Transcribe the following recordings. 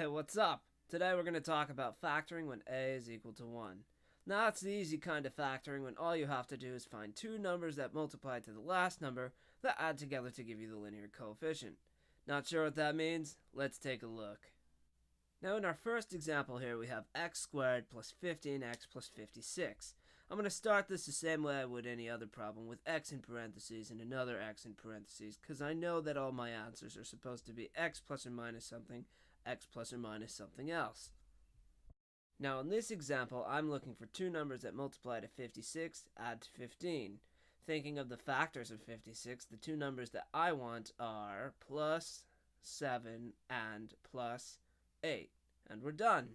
Hey, what's up? Today we're going to talk about factoring when a is equal to 1. Now that's the easy kind of factoring when all you have to do is find two numbers that multiply to the last number that add together to give you the linear coefficient. Not sure what that means? Let's take a look. Now in our first example here we have x squared plus 15x plus 56. I'm going to start this the same way I would any other problem with x in parentheses and another x in parentheses because I know that all my answers are supposed to be x plus or minus something, x plus or minus something else. Now in this example I'm looking for two numbers that multiply to 56, add to 15. Thinking of the factors of 56, the two numbers that I want are plus 7 and plus 8. And we're done.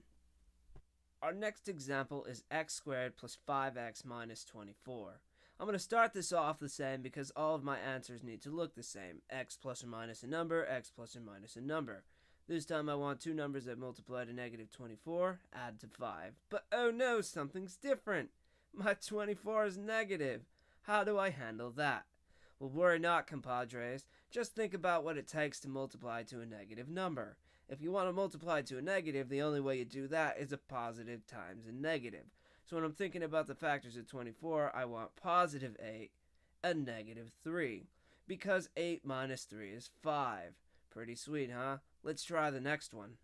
Our next example is x squared plus 5x minus 24. I'm going to start this off the same because all of my answers need to look the same. X plus or minus a number, x plus or minus a number. This time I want two numbers that multiply to negative 24, add to 5. But oh no, something's different. My 24 is negative. How do I handle that? Well, worry not, compadres. Just think about what it takes to multiply to a negative number. If you want to multiply to a negative, the only way you do that is a positive times a negative. So when I'm thinking about the factors of 24, I want positive 8 and negative 3. Because 8 minus 3 is 5. Pretty sweet, huh? Let's try the next one.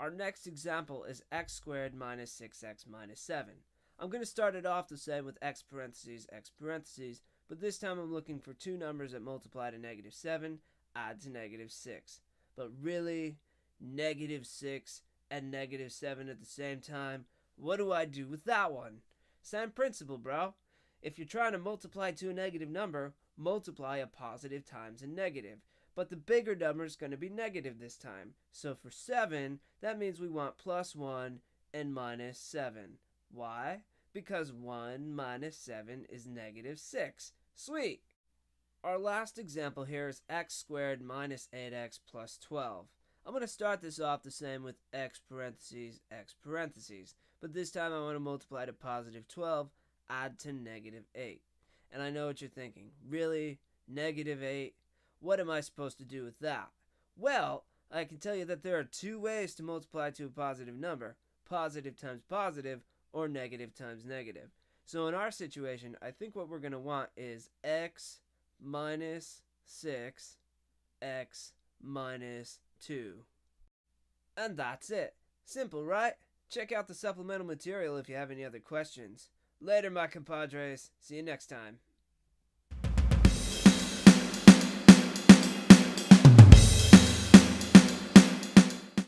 Our next example is x squared minus 6x minus 7. I'm going to start it off the same with x parentheses, but this time I'm looking for two numbers that multiply to negative 7, add to negative 6. But really, negative 6 and negative 7 at the same time? What do I do with that one? Same principle, bro. If you're trying to multiply to a negative number, multiply a positive times a negative. But the bigger number is going to be negative this time. So for 7, that means we want plus 1 and minus 7. Why? Because 1 minus 7 is negative 6. Sweet! Our last example here is x squared minus 8x plus 12. I'm going to start this off the same with x parentheses, but this time I want to multiply to positive 12, add to negative 8. And I know what you're thinking. Really? Negative 8? What am I supposed to do with that? Well, I can tell you that there are two ways to multiply to a positive number. Positive times positive or negative times negative. So in our situation, I think what we're going to want is x minus 6, x minus 2. And that's it. Simple, right? Check out the supplemental material if you have any other questions. Later, my compadres. See you next time.